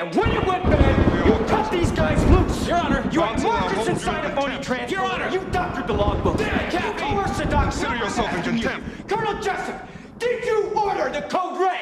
And when you went bad, you cut these guys loose. Your Honor, you had markers inside a phony transport. Your Honor, you doctored the logbook. Captain, Orthodox. Consider yourself in contempt. Colonel Jessup, did you order the code red?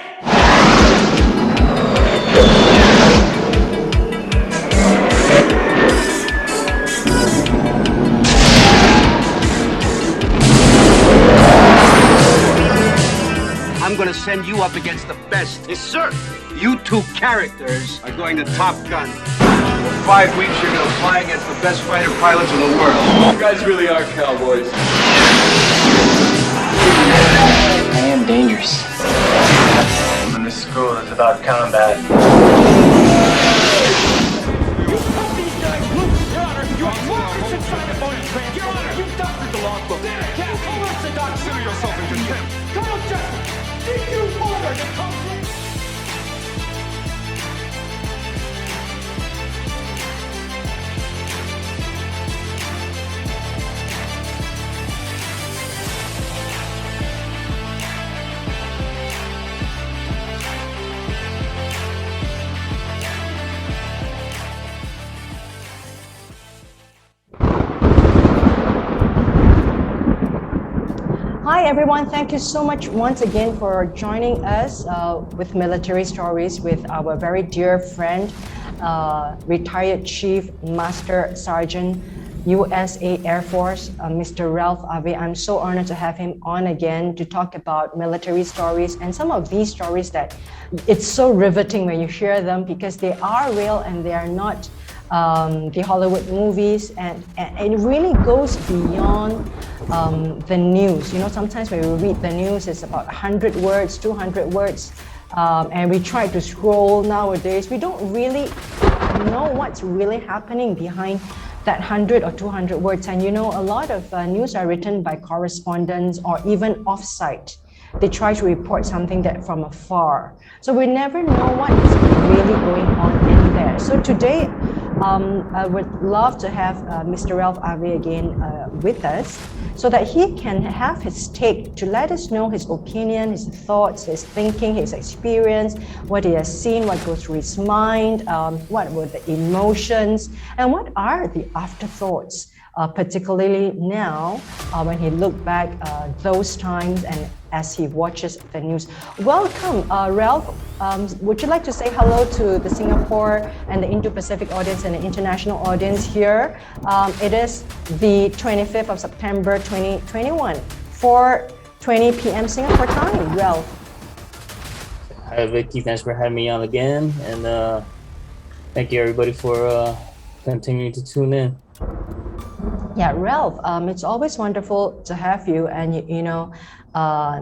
I'm gonna send you up against the best. Yes, sir. You two characters are going to Top Gun. For 5 weeks, you're gonna fly against the best fighter pilots in the world. You guys really are cowboys. I am dangerous. And this school is about combat. You cut these guys loose. Your Honor, you had markers inside a phony transport. Your Honor, you doctored the logbook. Captain, Orthodox. Consider yourself in contempt. Colonel Jessup, did you order the code red? Hi everyone, thank you so much once again for joining us with Military Stories with our very dear friend, retired Chief Master Sergeant, USA Air Force, Mr. Ralph Ave. I'm so honored to have him on again to talk about military stories and some of these stories that it's so riveting when you hear them because they are real and they are not the Hollywood movies, and it really goes beyond the news. You know, sometimes when we read the news, it's about 100 words, 200 words, and we try to scroll nowadays. We don't really know what's really happening behind that 100 or 200 words. And you know, a lot of news are written by correspondents or even off-site. They try to report something that from afar. So we never know what is really going on in there. So today, I would love to have Mr. Ralph Ave again with us so that he can have his take to let us know his opinion, his thoughts, his thinking, his experience, what he has seen, what goes through his mind, what were the emotions, and what are the afterthoughts, particularly now when he looked back those times and as he watches the news. Welcome, Ralph. Would you like to say hello to the Singapore and the Indo-Pacific audience and the international audience here? It is the 25th of September 2021, 4:20 p.m. Singapore time. Ralph. Hi, Vicky. Thanks for having me on again. And thank you, everybody, for continuing to tune in. Yeah, Ralph, it's always wonderful to have you. And, you know,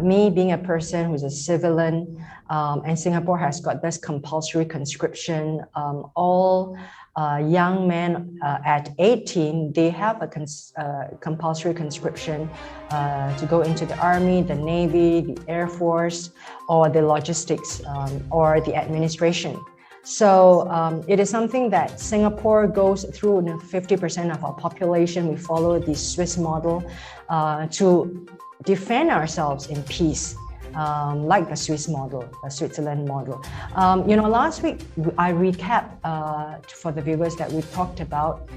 me being a person who's a civilian, and Singapore has got this compulsory conscription. All young men at 18, they have a compulsory conscription to go into the Army, the Navy, the Air Force, or the logistics, or the administration. So it is something that Singapore goes through. 50% of our population, we follow the Swiss model to defend ourselves in peace, like the Swiss model, the Switzerland model. You know, last week I recapped for the viewers that we talked about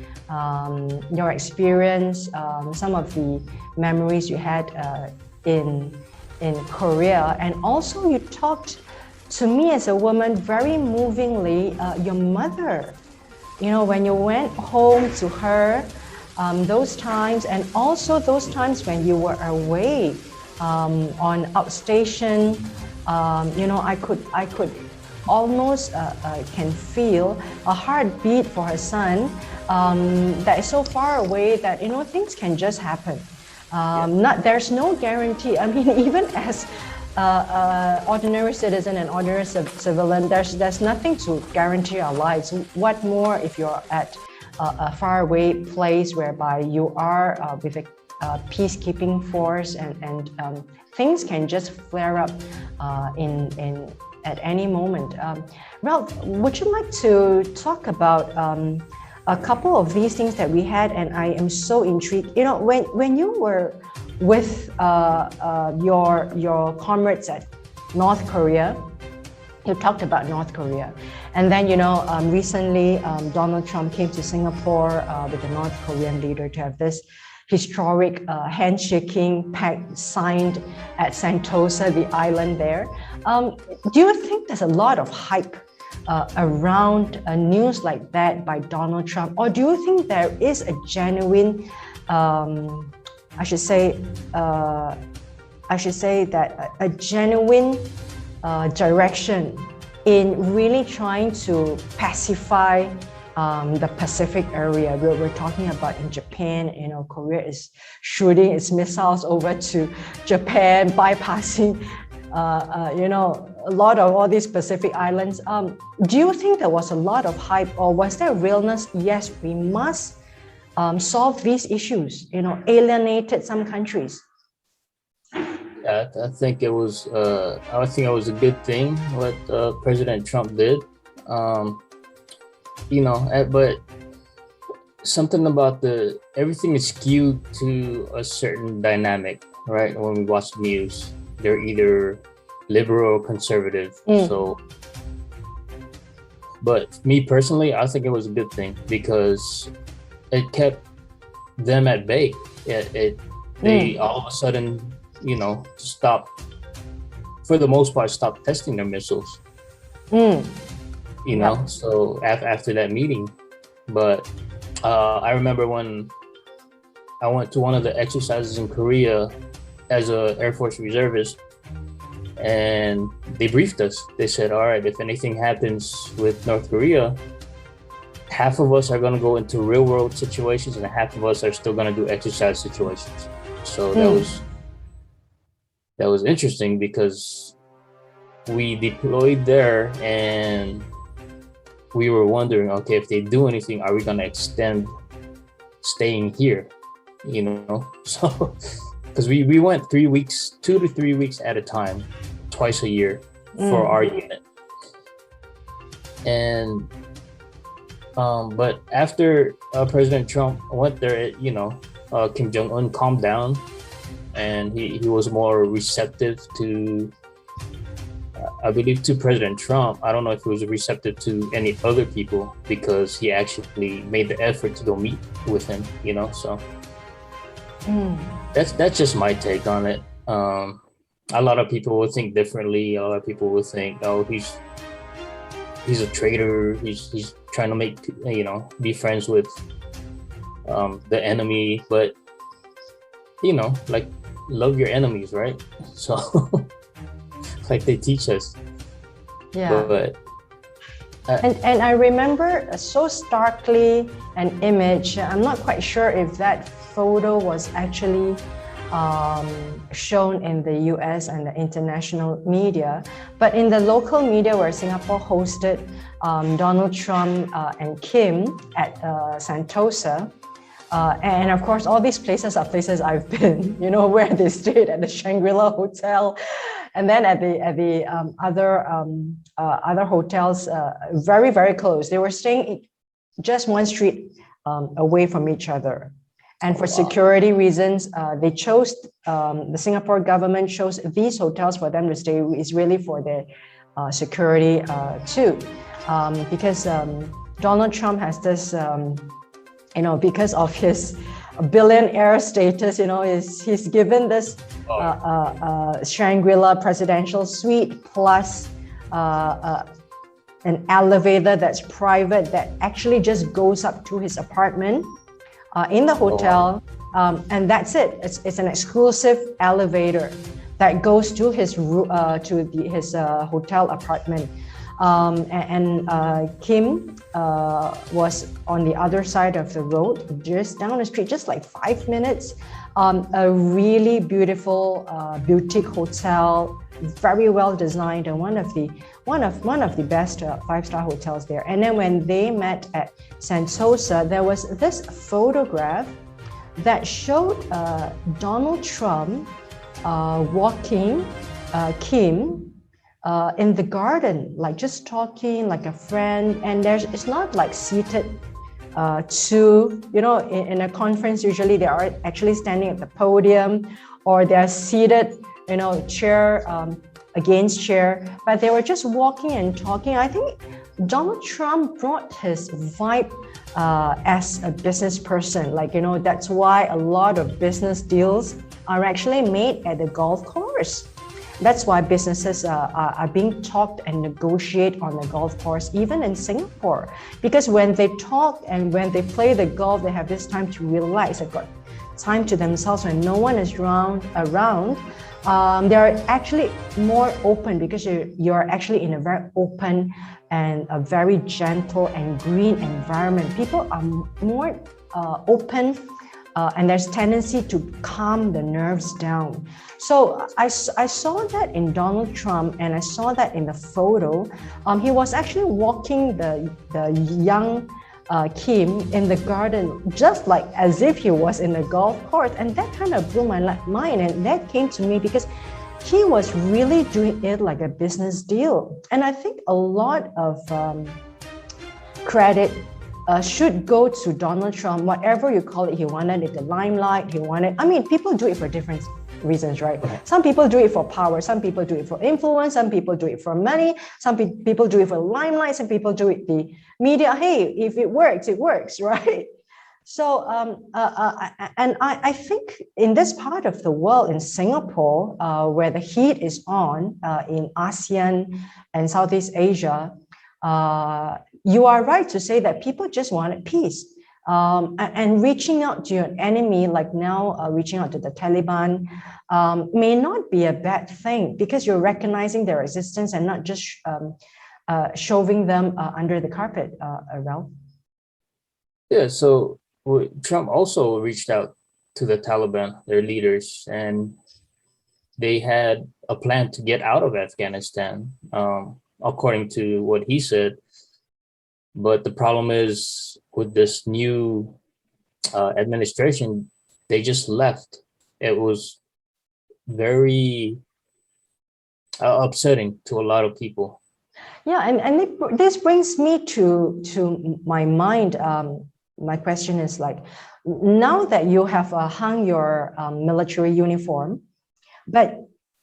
your experience, some of the memories you had in Korea, and also you talked to me as a woman very movingly, your mother, you know, when you went home to her, those times, and also those times when you were away on outstation, you know, I could almost can feel a heartbeat for her son that is so far away that, you know, things can just happen. There's no guarantee. I mean, even as ordinary citizen and ordinary civilian, there's nothing to guarantee our lives. What more if you're at a faraway place whereby you are with a peacekeeping force and things can just flare up at any moment. Ralph, would you like to talk about a couple of these things that we had? And I am so intrigued. You know, when you were with your comrades at North Korea, you talked about North Korea, And then, recently Donald Trump came to Singapore with the North Korean leader to have this historic handshaking pact signed at Sentosa, the island there. Do you think there's a lot of hype around news like that by Donald Trump? Or do you think there is a genuine, I should say that a genuine direction in really trying to pacify the Pacific area? We're talking about in Japan, Korea is shooting its missiles over to Japan, bypassing, a lot of all these Pacific islands. Do you think there was a lot of hype, or was there realness? Yes, we must solve these issues, alienated some countries. Yeah, I think it was a good thing what President Trump did. But something about everything is skewed to a certain dynamic, right? When we watch the news, they're either liberal or conservative. So, but me personally, I think it was a good thing because it kept them at bay. They all of a sudden, stopped, for the most part, stopped testing their missiles. So after that meeting. But I remember when I went to one of the exercises in Korea as a Air Force reservist, and they briefed us. They said, all right, if anything happens with North Korea, half of us are going to go into real world situations and half of us are still going to do exercise situations. So that was interesting because we deployed there and we were wondering, okay, if they do anything, are we going to extend staying here? So because we went 3 weeks, 2 to 3 weeks at a time, twice a year for our unit. And but after President Trump went there, Kim Jong-un calmed down and he was more receptive to, I believe, to President Trump. I don't know if he was receptive to any other people because he actually made the effort to go meet with him, so that's just my take on it. A lot of people will think differently. A lot of people will think, oh, he's a traitor. He's trying to make, be friends with the enemy, but like, love your enemies, right? So like they teach us. Yeah. But and I remember so starkly an image. I'm not quite sure if that photo was actually shown in the US and the international media, but in the local media where Singapore hosted Donald Trump and Kim at Sentosa. And of course, all these places are places I've been, where they stayed at the Shangri-La Hotel, and then at the other hotels, very, very close. They were staying just one street away from each other. And for security reasons, they chose, the Singapore government chose these hotels for them to stay. Is really for their security too. Because Donald Trump has this, because of his billionaire status, he's given this Shangri-La presidential suite plus an elevator that's private that actually just goes up to his apartment in the hotel, and that's it. It's an exclusive elevator that goes to his hotel apartment. Kim was on the other side of the road, just down the street, just like 5 minutes. A really beautiful boutique hotel, very well designed, and one of the best 5-star hotels there. And then when they met at Sentosa, there was this photograph that showed Donald Trump walking Kim in the garden, like just talking like a friend. And it's not like seated in a conference. Usually they are actually standing at the podium, or they're seated, chair against chair, but they were just walking and talking. I think Donald Trump brought his vibe as a business person. Like, you know, that's why a lot of business deals are actually made at the golf course. That's why businesses are being talked and negotiate on the golf course, even in Singapore. Because when they talk and when they play the golf, they have this time to relax. They've got time to themselves when no one is around. They're actually more open because you're actually in a very open and a very gentle and green environment. People are more open and there's tendency to calm the nerves down. So I saw that in Donald Trump, and I saw that in the photo. He was actually walking the young Kim in the garden, just like as if he was in a golf course. And that kind of blew my mind. And that came to me because he was really doing it like a business deal. And I think a lot of credit should go to Donald Trump, whatever you call it. He wanted it the limelight. I mean, people do it for different reasons, right? Some people do it for power. Some people do it for influence. Some people do it for money. Some people do it for limelight. Some people do it the media. Hey, if it works, right? So, and I think in this part of the world, in Singapore, where the heat is on, in ASEAN and Southeast Asia, you are right to say that people just wanted peace. And reaching out to your enemy, like now reaching out to the Taliban, may not be a bad thing because you're recognizing their existence and not just shoving them under the carpet, Ralph. Yeah, so Trump also reached out to the Taliban, their leaders, and they had a plan to get out of Afghanistan, according to what he said. But the problem is with this new administration, they just left. It was very upsetting to a lot of people. Yeah, and this brings me to my mind. My question is like, now that you have hung your military uniform, but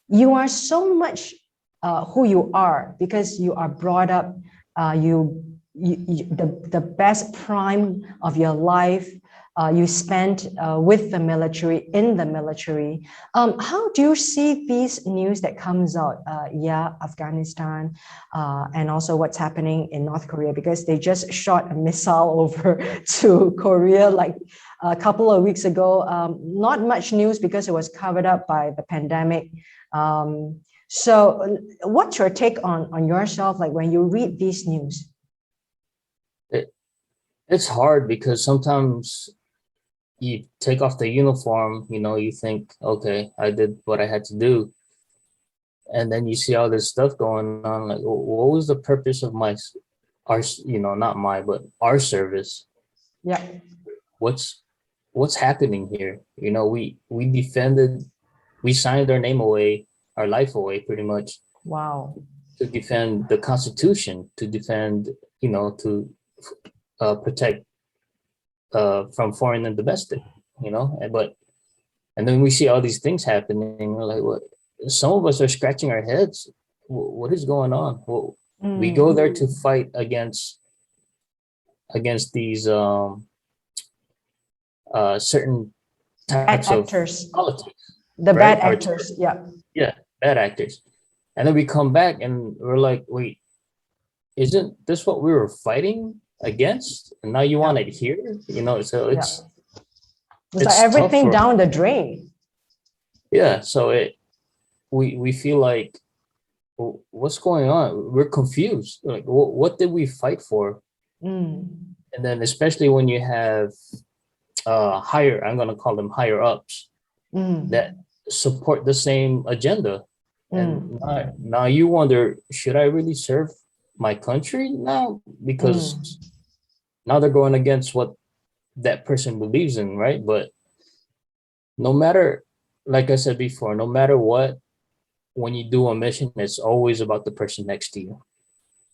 you are so much who you are because you are brought up, the best prime of your life you spent with the military, in the military. How do you see these news that comes out? Afghanistan, and also what's happening in North Korea, because they just shot a missile over to Korea like a couple of weeks ago. Not much news because it was covered up by the pandemic. So what's your take on yourself, like when you read these news? It's hard because sometimes you take off the uniform, you think, okay, I did what I had to do. And then you see all this stuff going on. Like, what was the purpose of our service? Yeah. What's happening here? We defended, we signed our name away, our life away pretty much. Wow. To defend the Constitution, to defend, to protect from foreign and domestic, and then we see all these things happening. We're like, what? Some of us are scratching our heads. What is going on? Well, we go there to fight against these certain types of politics. The bad actors, yeah, bad actors, and then we come back and we're like, wait, isn't this what we were fighting against? And now you want it here, so it's like everything down the drain. Yeah, so we feel like, well, what's going on? We're confused. Like, what did we fight for? And then especially when you have I'm going to call them higher ups that support the same agenda. And now you wonder, should I really serve my country now? Because now they're going against what that person believes in, right? But no matter, like I said before, no matter what, when you do a mission, it's always about the person next to you.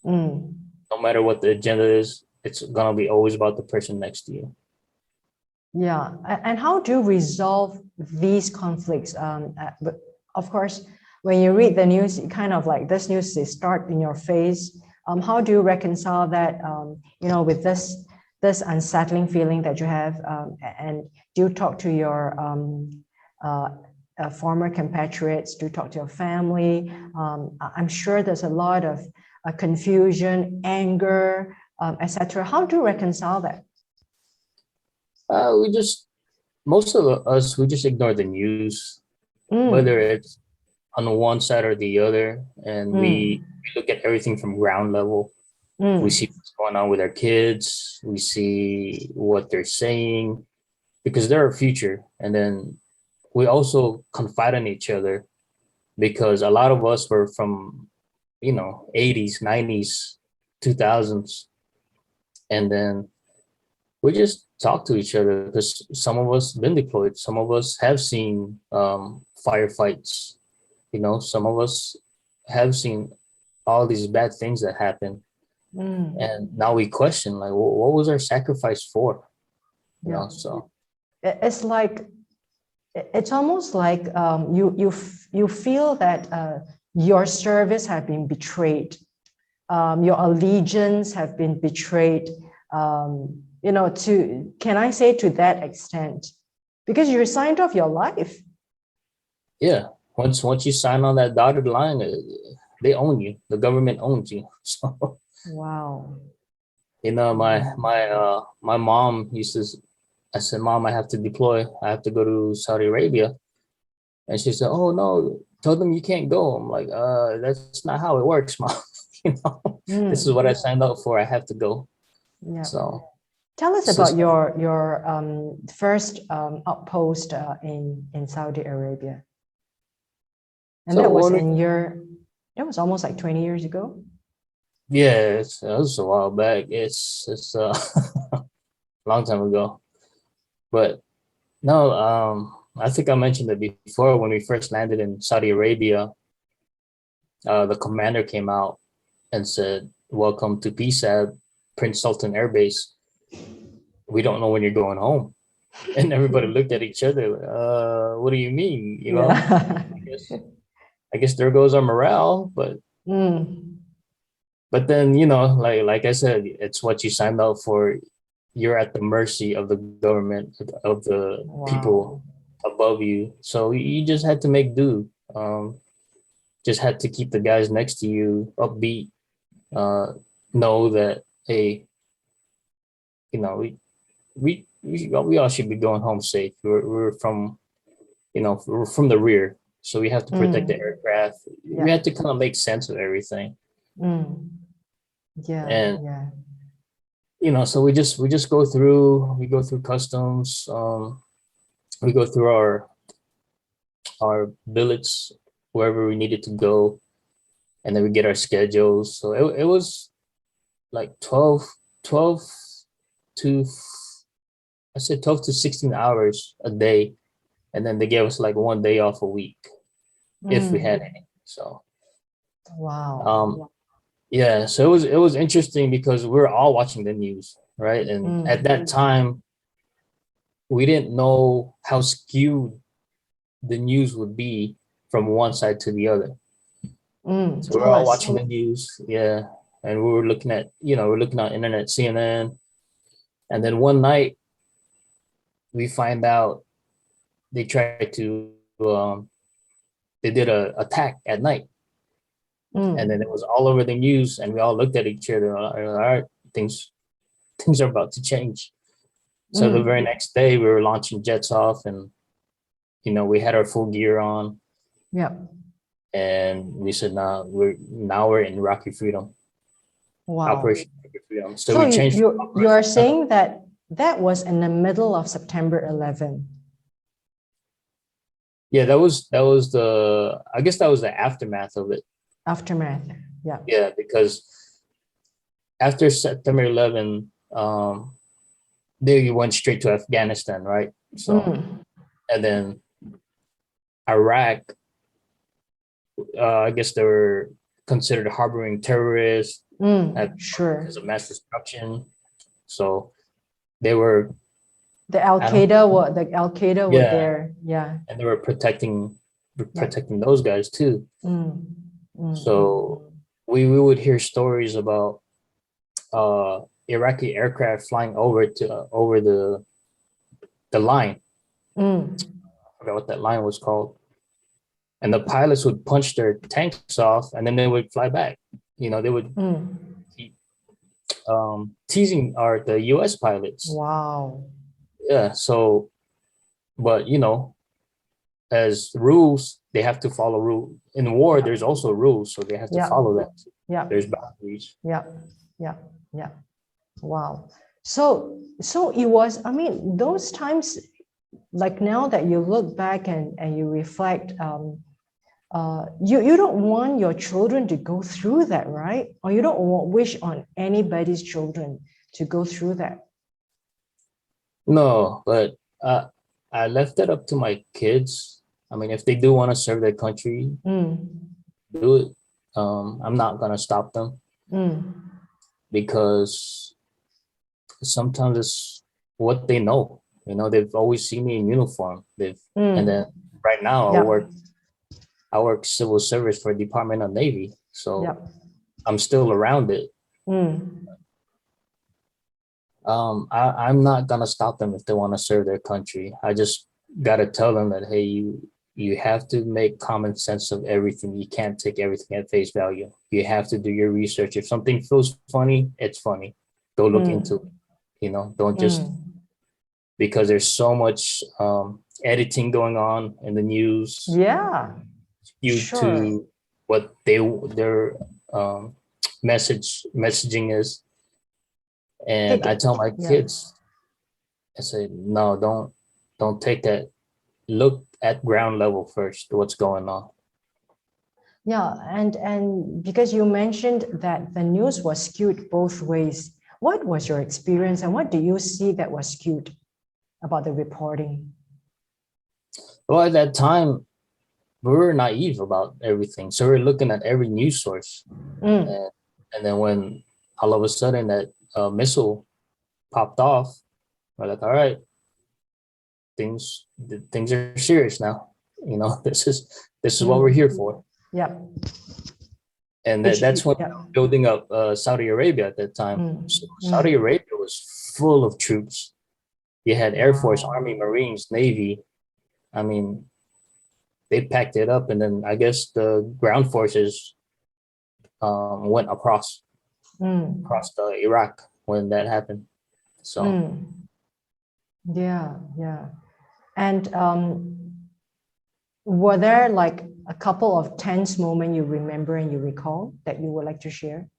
No matter what the agenda is, it's gonna be always about the person next to you. Yeah, and how do you resolve these conflicts? But of course, when you read the news, you kind of like, this news is stark in your face. How do you reconcile that, with this unsettling feeling that you have? And do you talk to your former compatriots? Do you talk to your family? I'm sure there's a lot of confusion, anger, etc. How do you reconcile that? Most of us, we just ignore the news, whether it's on one side or the other, and we look at everything from ground level. We see what's going on with our kids. We see what they're saying, because they're our future. And then we also confide in each other, because a lot of us were from, 80s, 90s, 2000s. And then we just talk to each other, because some of us been deployed. Some of us have seen firefights. Some of us have seen all these bad things that happen. And now we question, like, what was our sacrifice for? So it's like, it's almost like you feel that your service have been betrayed, your allegiance have been betrayed, can I say to that extent, because you signed off your life. Yeah, once you sign on that dotted line, they own you. The government owns you. So wow. My mom used to. I said, Mom, I have to deploy. I have to go to Saudi Arabia. And she said, oh, no, tell them you can't go. I'm like, that's not how it works, Mom. This is what I signed up for. I have to go. Yeah. So tell us about your first outpost in Saudi Arabia. And that was almost like 20 years ago. Yeah, it was a while back. It's a long time ago. But no, I think I mentioned it before. When we first landed in Saudi Arabia, the commander came out and said, welcome to PSAB, Prince Sultan Air Base. We don't know when you're going home. And everybody looked at each other. What do you mean? I guess there goes our morale. But then, like I said, it's what you signed up for. You're at the mercy of the government, of the people above you. So you just had to make do. Just had to keep the guys next to you upbeat. Know that, hey, we all should be going home safe. We're from the rear, so we have to protect the aircraft. Yeah. We had to kind of make sense of everything. Yeah. And yeah. So we just go through customs, we go through our billets wherever we needed to go, and then we get our schedules. So it was like 12 to 16 hours a day, and then they gave us like 1 day off a week if we had any. So wow. Yeah, so it was interesting, because we were all watching the news, right? And at that time, we didn't know how skewed the news would be from one side to the other. So we're all watching the news, yeah, and we were looking at internet, CNN, and then one night we find out they tried to they did a attack at night. And then it was all over the news, and we all looked at each other. All right, things are about to change. So the very next day, we were launching jets off, and we had our full gear on. Yeah. And we said, "Nah, we're in Iraqi freedom." Wow. Operation Iraqi freedom. So So we changed. you are saying that was in the middle of September 11. Yeah, that was I guess that was the aftermath of it. Aftermath, yeah. Yeah, because after September 11, they went straight to Afghanistan, right? So, and then Iraq, I guess they were considered harboring terrorists. Sure. Because of mass destruction. So they were. The Al Qaeda were there, yeah. And they were protecting those guys too. So we would hear stories about Iraqi aircraft flying over the line. Mm. I forgot what that line was called. And the pilots would punch their tanks off, and then they would fly back. They would keep teasing the U.S. pilots. Wow. Yeah. So, but as rules, they have to follow rule. In war, there's also rules, so they have to Yeah. follow that. Yeah. There's boundaries. Yeah. Yeah. Yeah. Wow. So it was, I mean, those times, like now that you look back and you reflect, you don't want your children to go through that, right? Or you don't wish on anybody's children to go through that. No, but I left it up to my kids. I mean, if they do want to serve their country, do it. I'm not gonna stop them because sometimes it's what they know. They've always seen me in uniform. And then right now I work civil service for Department of Navy, so I'm still around it. I'm not gonna stop them if they want to serve their country. I just gotta tell them that, hey, you have to make common sense of everything. You can't take everything at face value. You have to do your research. If something feels funny, it's funny. Go look into it. Don't just because there's so much editing going on in the news. Yeah. Due to what their messaging is. And I tell my kids, I say, no, don't take that. Look at ground level first, what's going on. Yeah, and because you mentioned that the news was skewed both ways, what was your experience and what do you see that was skewed about the reporting? Well, at that time, we were naive about everything. So we're looking at every news source. And then when all of a sudden that missile popped off, we're like, all right, things are serious now. This is what we're here for. Yeah. And that's when building up Saudi Arabia at that time. So Saudi Arabia was full of troops. You had Air Force, Army, Marines, Navy. I mean, they packed it up, and then I guess the ground forces went across the Iraq when that happened. So yeah. And were there like a couple of tense moments you remember and you recall that you would like to share?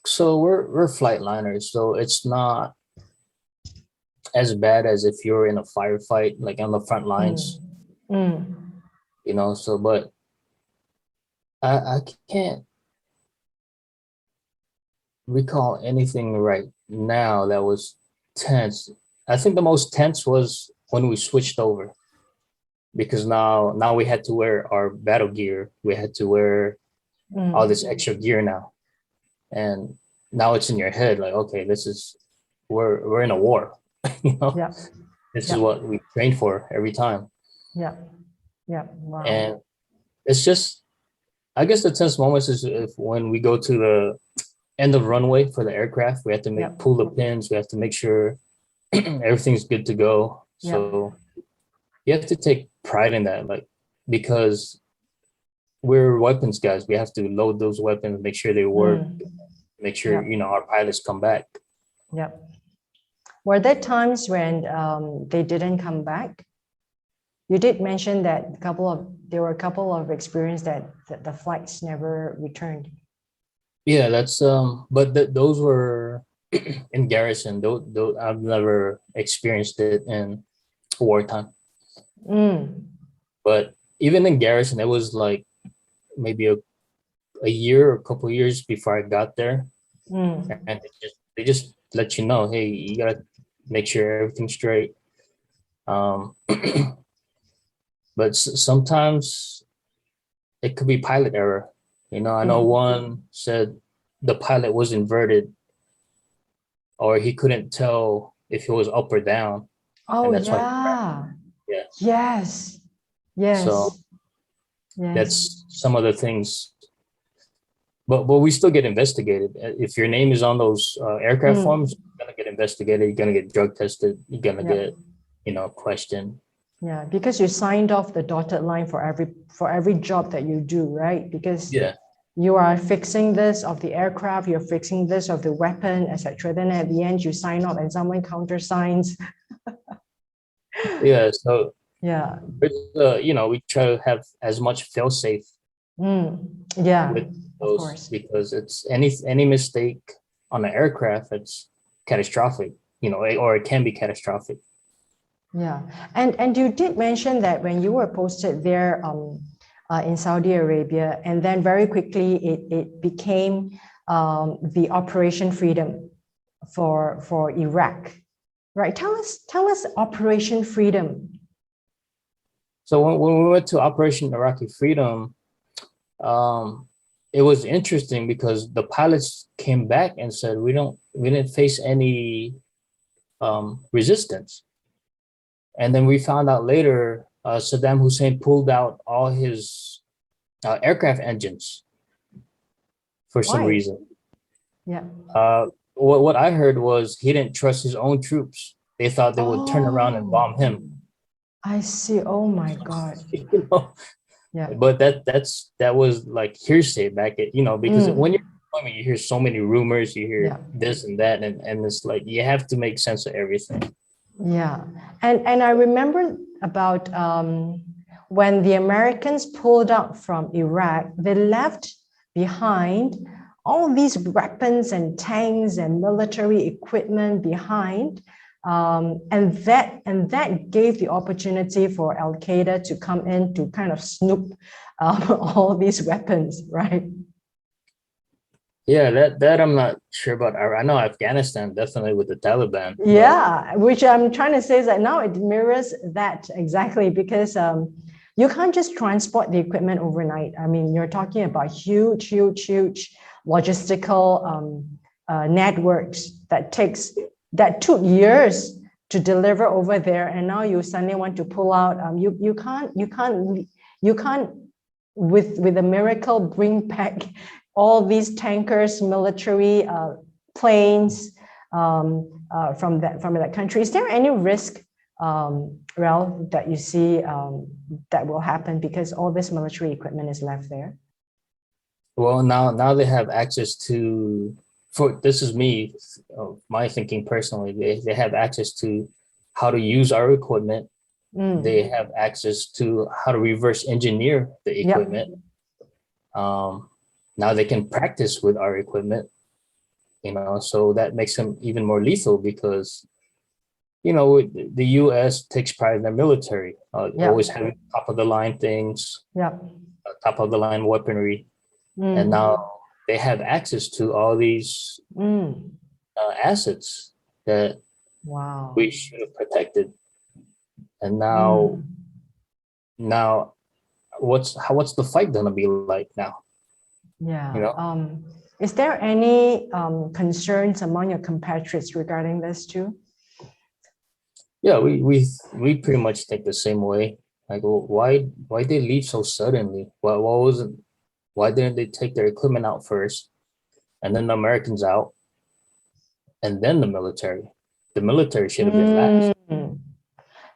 So we're flightliners, so it's not as bad as if you're in a firefight, like on the front lines. So but I can't recall anything right now that was tense. I think the most tense was when we switched over, because now we had to wear our battle gear. We had to wear all this extra gear now, and now it's in your head like, okay, we're in a war. This is what we trained for every time. Wow. And it's just, I guess the tense moments is if when we go to the end of runway for the aircraft, we have to pull the pins. We have to make sure everything's good to go. So you have to take pride in that, like, because we're weapons guys. We have to load those weapons, make sure they work, make sure our pilots come back. Were there times when they didn't come back? You did mention that there were a couple of experiences that the flights never returned. Yeah, that's but those were in garrison. Those I've never experienced it in wartime. But even in garrison, it was like maybe a year or a couple of years before I got there, and they just let you know, hey, you gotta make sure everything's straight. But sometimes it could be pilot error. I know one said the pilot was inverted, or he couldn't tell if it was up or down. Oh, and that's yeah. Yeah. Yes. So that's some of the things, but we still get investigated. If your name is on those aircraft forms, you're gonna get investigated. You're gonna get drug tested. You're gonna get, questioned. Yeah, because you signed off the dotted line for every job that you do, right? Because you are fixing this of the aircraft, you're fixing this of the weapon, etc. Then at the end, you sign off, and someone countersigns. Yeah. So yeah, we try to have as much fail-safe. Yeah, with of those, course. because it's any mistake on an aircraft, it's catastrophic. Or it can be catastrophic. Yeah, and you did mention that when you were posted there in Saudi Arabia, and then very quickly it became the Operation Freedom for Iraq, right? Tell us Operation Freedom. So when we went to Operation Iraqi Freedom, it was interesting because the pilots came back and said we didn't face any resistance. And then we found out later Saddam Hussein pulled out all his aircraft engines for some reason. Yeah. What I heard was he didn't trust his own troops. They thought they would turn around and bomb him. I see. Oh my God. Yeah. But that was like hearsay back at, because when you're deployment, you hear so many rumors, you hear this and that, and it's like you have to make sense of everything. Yeah, and I remember about when the Americans pulled out from Iraq, they left behind all these weapons and tanks and military equipment behind, and that gave the opportunity for Al Qaeda to come in to kind of snoop all these weapons, right? Yeah, that I'm not sure about. I know Afghanistan definitely with the Taliban. Yeah, which I'm trying to say is that now it mirrors that exactly, because you can't just transport the equipment overnight. I mean, you're talking about huge logistical networks that took years to deliver over there, and now you suddenly want to pull out. You can't with a miracle bring back all these tankers, military planes from that country. Is there any risk, Ralph, that you see that will happen because all this military equipment is left there? Well, now they have access to. This is me, my thinking personally. They have access to how to use our equipment. They have access to how to reverse engineer the equipment. Now they can practice with our equipment, so that makes them even more lethal because, the U.S. takes pride in their military, always having top of the line things, top of the line weaponry. And now they have access to all these assets that we should have protected. And now what's the fight gonna be like now? Yeah. Is there any concerns among your compatriots regarding this too? Yeah, we pretty much think the same way. Like, why they leave so suddenly? Why didn't they take their equipment out first, and then the Americans out, and then the military? The military should have been last.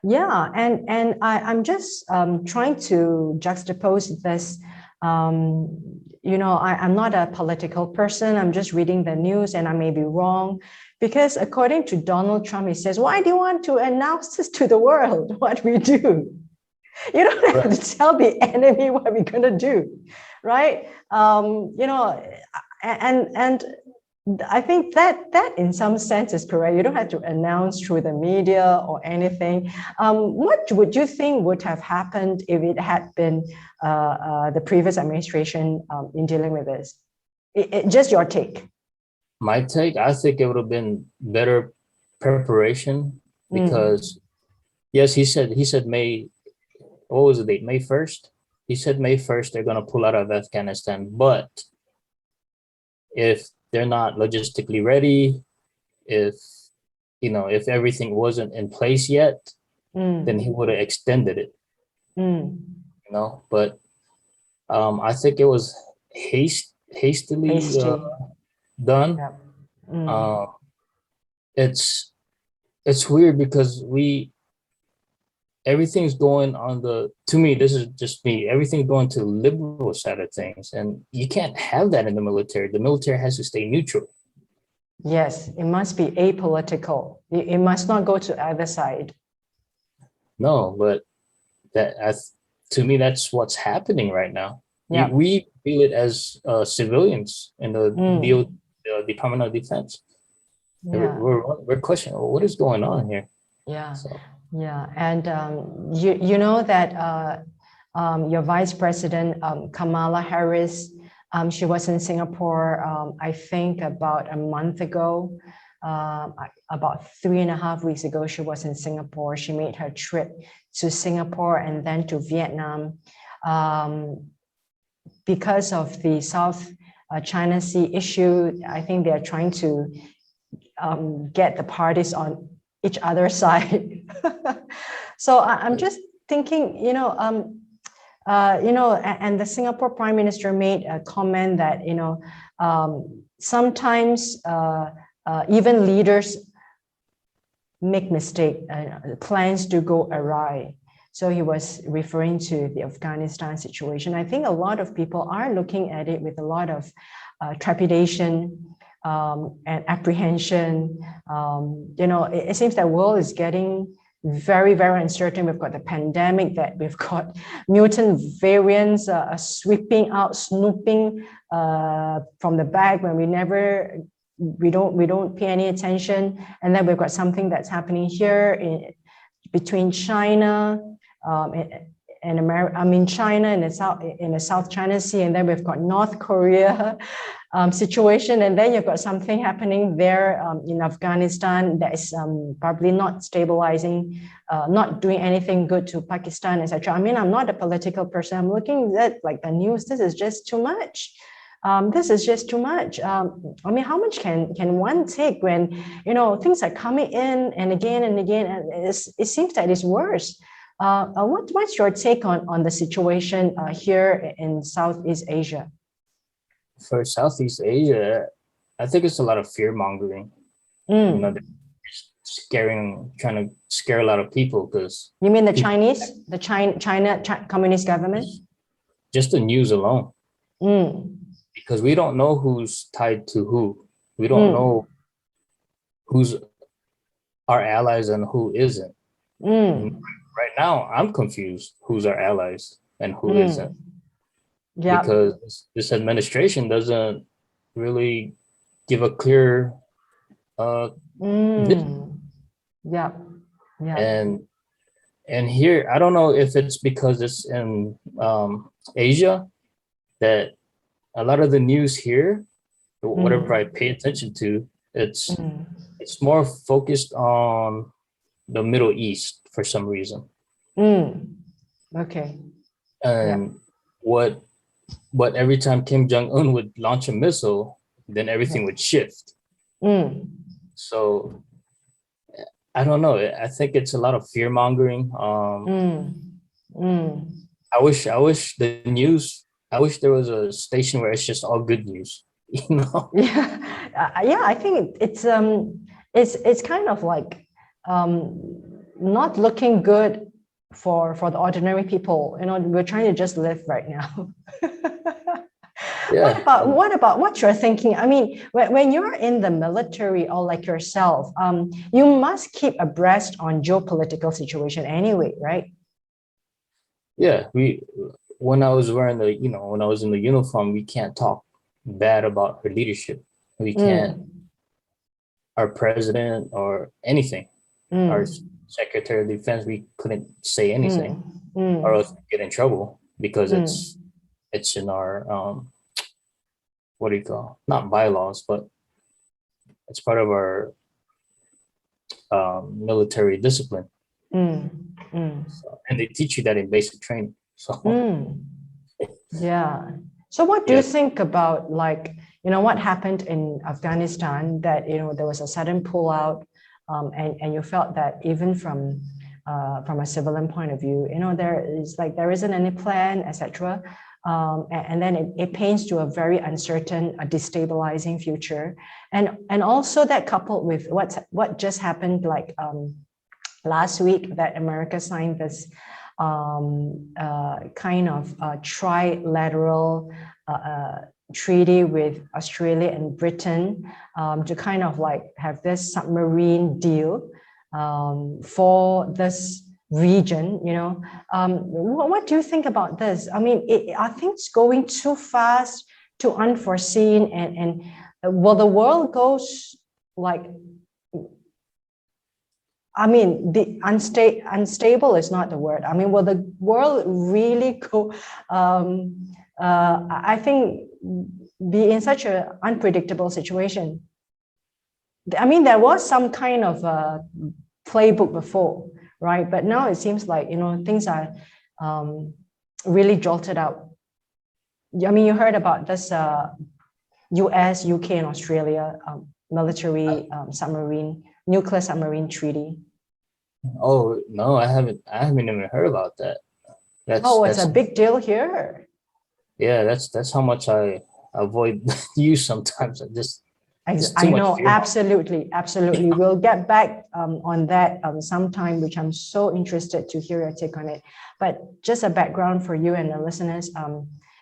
Yeah, and I'm just trying to juxtapose this. I'm not a political person. I'm just reading the news, and I may be wrong, because according to Donald Trump, he says, "Why do you want to announce this to the world? What we do? You don't have to tell the enemy what we're going to do, right?" And I think that in some sense is correct. You don't have to announce through the media or anything. What would you think would have happened if it had been the previous administration in dealing with this? Just your take. My take, I think it would have been better preparation because, yes, he said May. What was the date? May 1st. He said May 1st they're going to pull out of Afghanistan, but if they're not logistically ready, if everything wasn't in place yet, then he would have extended it. But I think it was hastily Hasty. done. Yep. Mm. Uh, it's weird because everything's going on to me, this is just me, everything's going to the liberal side of things, and you can't have that in the military. The military has to stay neutral. Yes, it must be apolitical. It must not go to either side. No, but to me, that's what's happening right now. Yeah. We feel it as civilians in the Department of Defense. Yeah. We're questioning, well, what is going on here? Yeah. So. Yeah, and you know that your Vice President Kamala Harris, she was in Singapore, I think about a month ago, about 3.5 weeks ago, she was in Singapore. She made her trip to Singapore and then to Vietnam. Because of the South China Sea issue, I think they are trying to get the parties on each other's side. So I'm just thinking, and the Singapore Prime Minister made a comment that, sometimes even leaders make mistake, plans do go awry. So he was referring to the Afghanistan situation. I think a lot of people are looking at it with a lot of trepidation and apprehension. It seems that the world is getting very, very uncertain. We've got the pandemic, that we've got mutant variants sweeping out, snooping from the back when we don't pay any attention. And then we've got something that's happening here between China and America. China in the South China Sea, and then we've got North Korea situation, and then you've got something happening there in Afghanistan that is probably not stabilizing, not doing anything good to Pakistan, etc. I'm not a political person. I'm looking at like the news. This is just too much. This is just too much. How much can one take when things are coming in and again, and it seems that it's worse. What's your take on the situation here in Southeast Asia? For Southeast Asia, I think it's a lot of fear mongering. They're trying to scare a lot of people because. You mean the China Communist government? Just the news alone. Because we don't know who's tied to who. We don't know who's our allies and who isn't. Right now, I'm confused who's our allies and who isn't. Yeah. Because this administration doesn't really give a clear vision. Yeah. And here, I don't know if it's because it's in Asia that a lot of the news here, whatever I pay attention to, it's more focused on the Middle East for some reason. Okay. And what every time Kim Jong-un would launch a missile, then everything would shift. So I don't know. I think it's a lot of fear mongering. I wish the news. I wish there was a station where it's just all good news. Yeah. I think it's kind of like not looking good for the ordinary people. We're trying to just live right now. Yeah. What you're thinking? When you're in the military or like yourself, you must keep abreast on geopolitical situation anyway, right? Yeah, when I was wearing when I was in the uniform, we can't talk bad about our leadership. We can't, our president or anything, our Secretary of Defense, we couldn't say anything or else we'd get in trouble because it's in our, what do you call, not bylaws, but it's part of our military discipline. So, and they teach you that in basic training. So yeah. So what do you think about what happened in Afghanistan, that there was a sudden pullout, and you felt that even from a civilian point of view, there isn't any plan, etc. and then it paints to a very uncertain, destabilizing future. And also that coupled with what just happened, like last week, that America signed this kind of trilateral treaty with Australia and Britain to kind of like have this submarine deal for this region, you know. What do you think about this? I mean, are things going too fast, too unforeseen, and will the world go like, I mean, the unstable is not the word. I mean, will the world really go, I think, be in such an unpredictable situation? I mean, there was some kind of playbook before, right? But now it seems like, you know, things are really jolted out. I mean, you heard about this US, UK, and Australia military nuclear submarine treaty. Oh no, I haven't even heard about that. It's a big deal here. Yeah, that's how much I avoid you sometimes. I know, absolutely. We'll get back on that sometime, which I'm so interested to hear your take on it. But just a background for you and the listeners,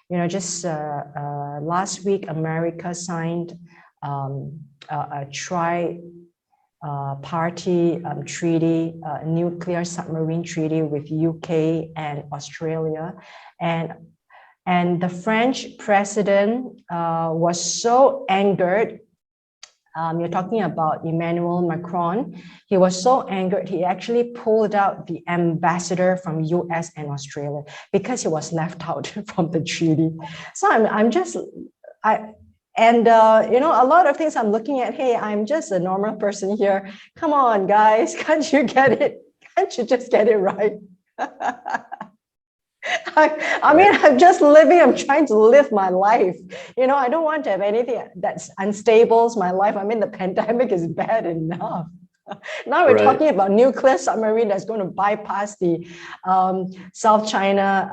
you know, just last week, America signed a tri-party treaty, a nuclear submarine treaty with UK and Australia. And the French president was so angered. You're talking about Emmanuel Macron. He was so angered, he actually pulled out the ambassador from US and Australia because he was left out from the treaty. So you know, a lot of things I'm looking at, hey, I'm just a normal person here. Come on, guys, can't you get it? Can't you just get it right? I mean, I'm trying to live my life. You know, I don't want to have anything that's unstable in my life. I mean, the pandemic is bad enough. Now we're talking about nuclear submarine that's going to bypass the South China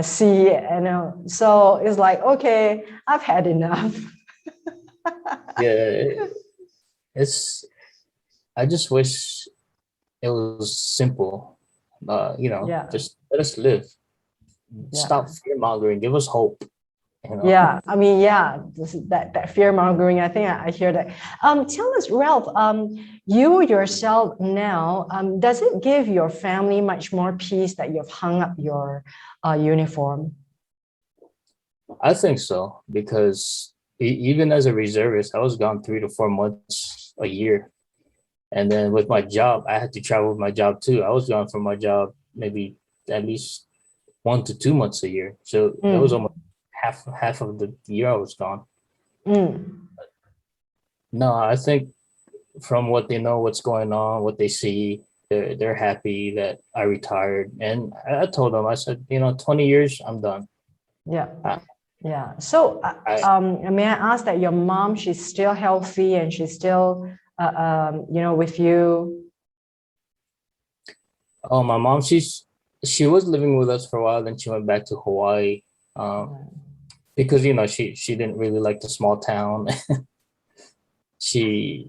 Sea. You know, so it's like, okay, I've had enough. Yeah, I just wish it was simple. You know, just let us live. Stop fear mongering. Give us hope. You know? Yeah, I mean, that fear mongering. I think I hear that. Tell us, Ralph. You yourself now, does it give your family much more peace that you've hung up your uniform? I think so, because even as a reservist, I was gone 3 to 4 months a year. And then with my job, I had to travel with my job too. I was gone from my job maybe at least 1 to 2 months a year. So that was almost half of the year I was gone. No, I think from what they know, what's going on, what they see, they're happy that I retired. And I told them, I said, you know, 20 years, I'm done. Yeah. So may I ask that your mom, she's still healthy and she's still you know, with you? Oh, my mom, she was living with us for a while, then she went back to Hawaii because, you know, she didn't really like the small town. She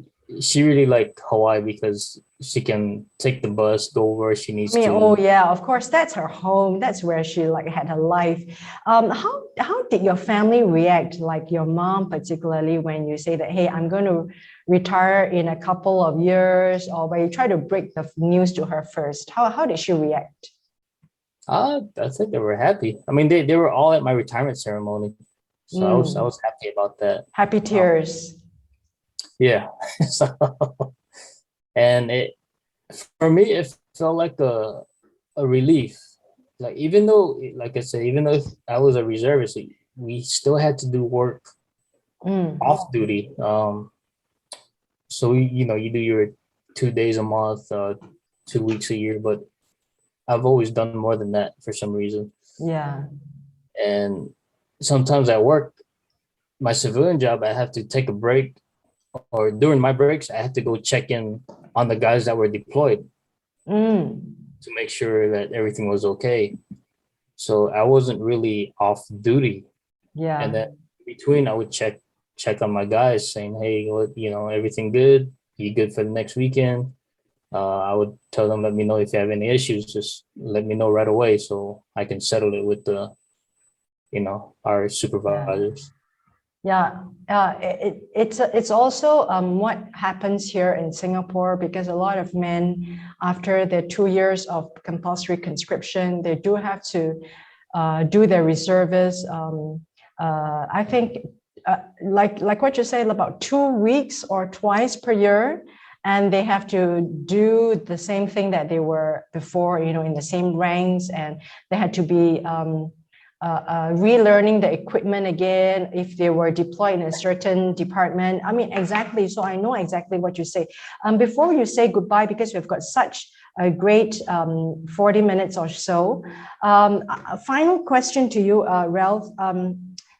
really liked Hawaii because she can take the bus, go where she needs to. Oh yeah, of course, that's her home. That's where she like had her life. How did your family react, like your mom particularly, when you say that, hey, I'm going to retire in a couple of years, or when you try to break the news to her first? How did she react? I think they were happy. I mean, they were all at my retirement ceremony, so I was happy about that. Happy tears. Yeah. So, and for me, it felt like a relief. Like, even though, like I said, even though I was a reservist, we still had to do work off duty. So you know, you do your 2 days a month, 2 weeks a year, but I've always done more than that for some reason. Yeah. And sometimes at work, my civilian job, I have to take a break, or during my breaks, I have to go check in on the guys that were deployed to make sure that everything was okay. so I wasn't really off duty. Yeah. And then between, I would check on my guys, saying, "Hey, what, everything good? You good for the next weekend?" I would tell them, "Let me know if you have any issues. Just let me know right away, so I can settle it with our supervisors." Yeah, it's also what happens here in Singapore, because a lot of men, after their 2 years of compulsory conscription, they do have to do their reservists. I think, like what you said, about 2 weeks or twice per year, and they have to do the same thing that they were before, in the same ranks, and they had to be relearning the equipment again if they were deployed in a certain department. I mean, exactly. So I know exactly what you say. Before you say goodbye, because we've got such a great 40 minutes or so, a final question to you, Ralph.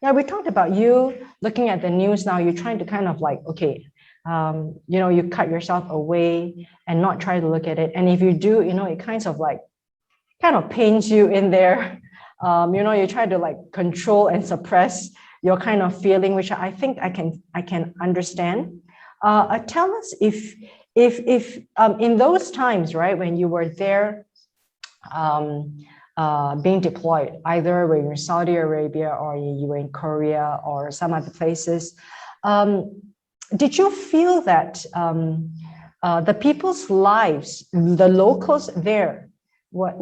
Yeah, we talked about you looking at the news now. You're trying to kind of like, okay, you cut yourself away and not try to look at it. And if you do, it kind of pains you in there. You try to like control and suppress your kind of feeling, which I think I can understand. Tell us if in those times, right, when you were there, being deployed, either when you're in Saudi Arabia or you were in Korea or some other places, did you feel that the people's lives, the locals there, what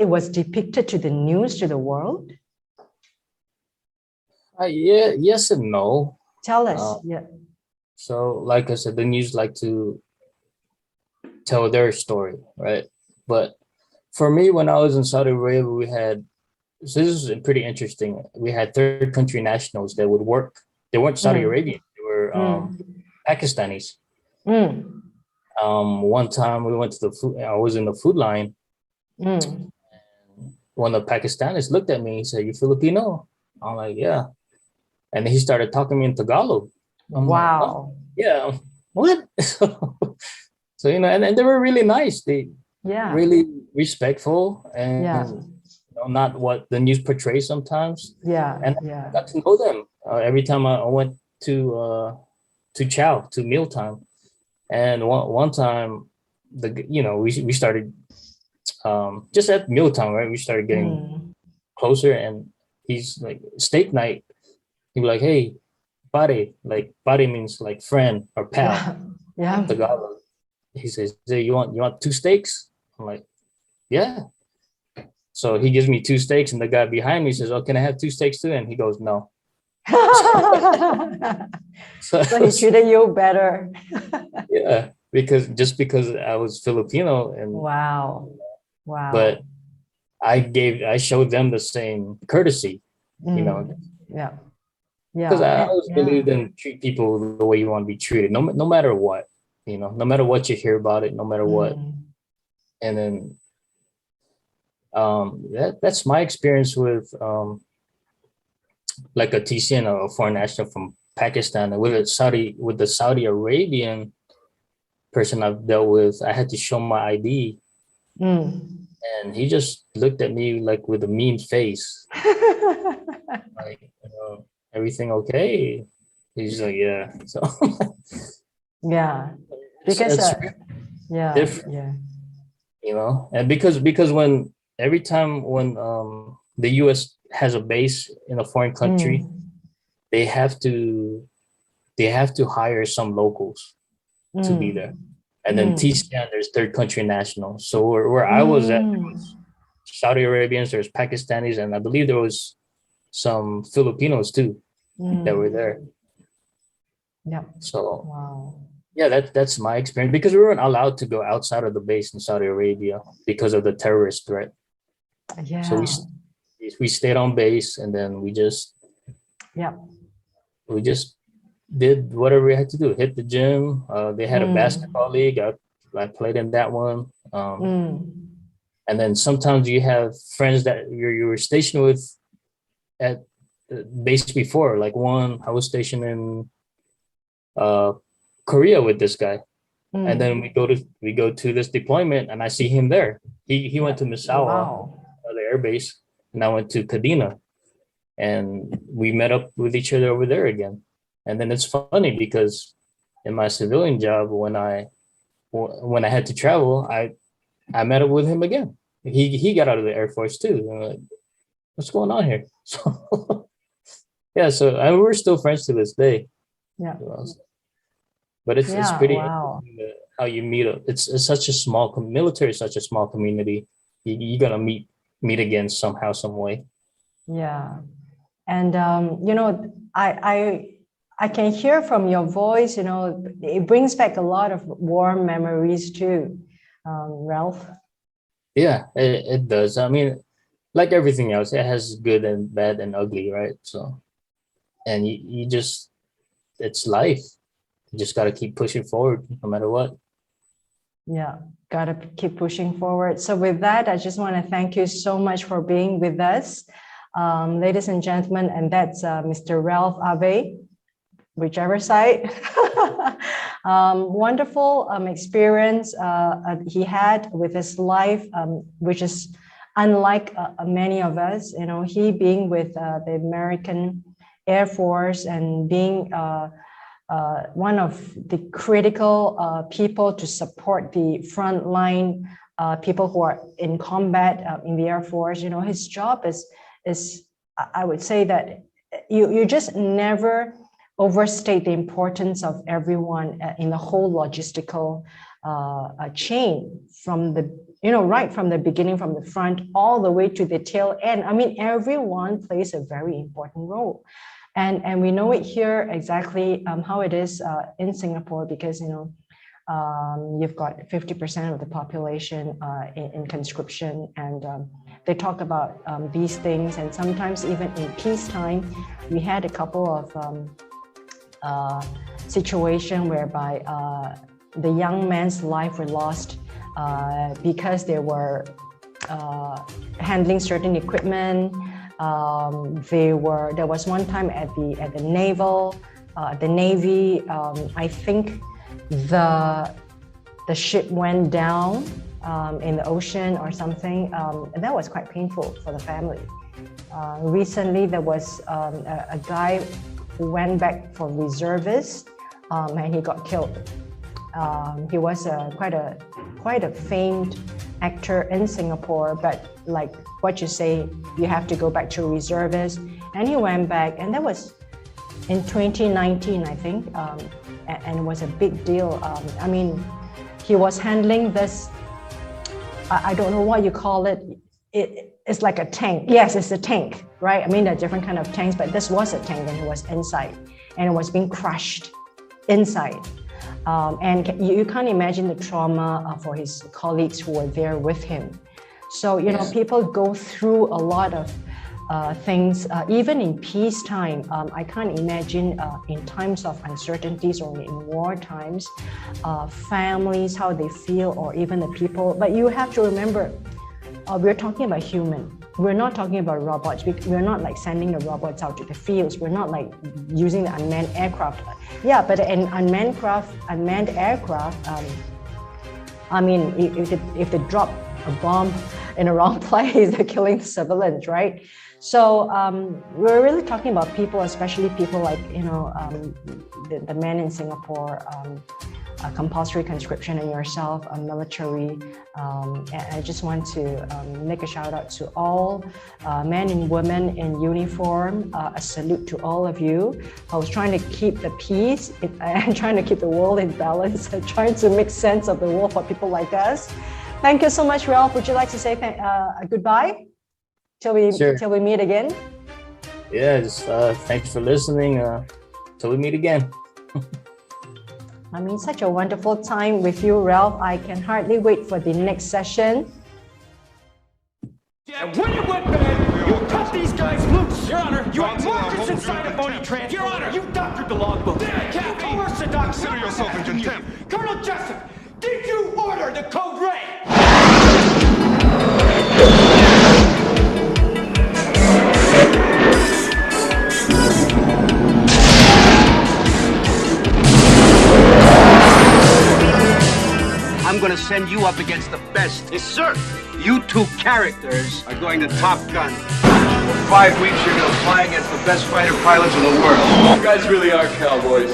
it was depicted to the news, to the world? Yeah, yes and no. Tell us. Yeah. So, like I said, the news like to tell their story, right? But for me, when I was in Saudi Arabia, so this is pretty interesting. We had third country nationals that would work. They weren't Saudi Arabian. They were Pakistanis. One time we went to I was in the food line. One of the Pakistanis looked at me. He said, "You Filipino?" I'm like, "Yeah." And he started talking to me in Tagalog. I'm wow. Like, oh, yeah. What? So, and they were really nice. They really respectful and not what the news portrays sometimes. Yeah. And I got to know them every time I went to chow, to mealtime. And one time, we started just at mealtime, right? We started getting closer, and he's like, steak night. He'd be like, "Hey, pare," like pare means like friend or pal. Yeah. Tagalog. He says, "Hey, you want 2 steaks?" I'm like, "Yeah." So he gives me 2 steaks, and the guy behind me says, "Oh, can I have 2 steaks too?" And he goes, "No." So he treated you better. Yeah, because I was Filipino, and wow. But I showed them the same courtesy, Yeah. Because I always believe in treat people the way you want to be treated, no matter what, no matter what you hear about it, no matter what. And then that's my experience with like a TCN, a foreign national from Pakistan, and with the Saudi Arabian person I've dealt with. I had to show my ID, and he just looked at me like with a mean face, like, "Everything okay?" He's like, "Yeah." So yeah, because different, and because every time when the US has a base in a foreign country, they have to hire some locals to be there. And then TCN, there's third country nationals. So where I was at, there was Saudi Arabians, there's Pakistanis, and I believe there was some Filipinos too that were there. Yeah. So wow. Yeah, that's my experience, because we weren't allowed to go outside of the base in Saudi Arabia because of the terrorist threat. Yeah. So we stayed on base, and then we just did whatever we had to do. Hit the gym. They had a basketball league. I played in that one. And then sometimes you have friends that you were stationed with at the base before. Like I was stationed in Korea with this guy, and then we go to this deployment, and I see him there. He went to Misawa, the air base, and I went to Kadena, and we met up with each other over there again. And then it's funny because in my civilian job, when I had to travel, I met up with him again. He got out of the Air Force too. I'm like, what's going on here? So yeah, so we're still friends to this day. Yeah. But it's pretty wow. interesting how you meet up. It's such a small military is such a small community. You're gonna meet again somehow, some way. Yeah, and I can hear from your voice. It brings back a lot of warm memories too, Ralph. Yeah, it does. I mean, like everything else, it has good and bad and ugly, right? So, and you just, it's life. You just got to keep pushing forward no matter what. Yeah, got to keep pushing forward. So with that, I just want to thank you so much for being with us, ladies and gentlemen, and that's Mr. Ralph Ave, whichever side. Wonderful experience he had with his life, which is unlike many of us. He being with the American Air Force and being one of the critical people to support the frontline people who are in combat in the Air Force. His job is I would say that you just never overstate the importance of everyone in the whole logistical chain from the, right from the beginning, from the front, all the way to the tail end. I mean, everyone plays a very important role. And we know it here exactly how it is in Singapore, because, you've got 50% of the population in conscription, and they talk about these things. And sometimes even in peacetime, we had a couple of situation whereby the young man's life were lost because they were handling certain equipment. There was one time at the Navy, I think the ship went down in the ocean or something, and that was quite painful for the family. Recently, there was a guy who went back for reservist, and he got killed. He was quite a famed actor in Singapore, but like what you say, you have to go back to reservist, and he went back, and that was in 2019, I think, and it was a big deal. I mean, he was handling this, I don't know what you call it. It's like a tank. Yes, it's a tank, right? I mean, there are different kind of tanks, but this was a tank, and it was inside, and it was being crushed inside. And you can't imagine the trauma for his colleagues who were there with him. So, yes. People go through a lot of things, even in peacetime. I can't imagine in times of uncertainties or in war times, families, how they feel, or even the people. But you have to remember, we're talking about human. We're not talking about robots. We're not like sending the robots out to the fields. We're not like using the unmanned aircraft. Yeah, but an unmanned aircraft, I mean, if they drop a bomb in the wrong place, they're killing the civilians, right? So we're really talking about people, especially people like, the men in Singapore, compulsory conscription, and yourself, military. And I just want to make a shout out to all men and women in uniform. A salute to all of you. I was trying to keep the peace and trying to keep the world in balance and trying to make sense of the world for people like us. Thank you so much, Ralph. Would you like to say goodbye till we meet again? Yeah, just thanks for listening. Till we meet again. I mean, such a wonderful time with you, Ralph. I can hardly wait for the next session. And when it went bad, you cut these guys loose. Your Honor, you had markers inside a phony transport. Your Honor, you doctored the logbook. You coerced the doctor. Consider yourself in contempt. Colonel Jessup, did you order the code red? I'm gonna send you up against the best. Yes, sir. You two characters are going to Top Gun. For 5 weeks, you're gonna fly against the best fighter pilots in the world. You guys really are cowboys.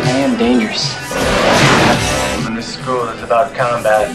I am dangerous. I'm in this school that's about combat.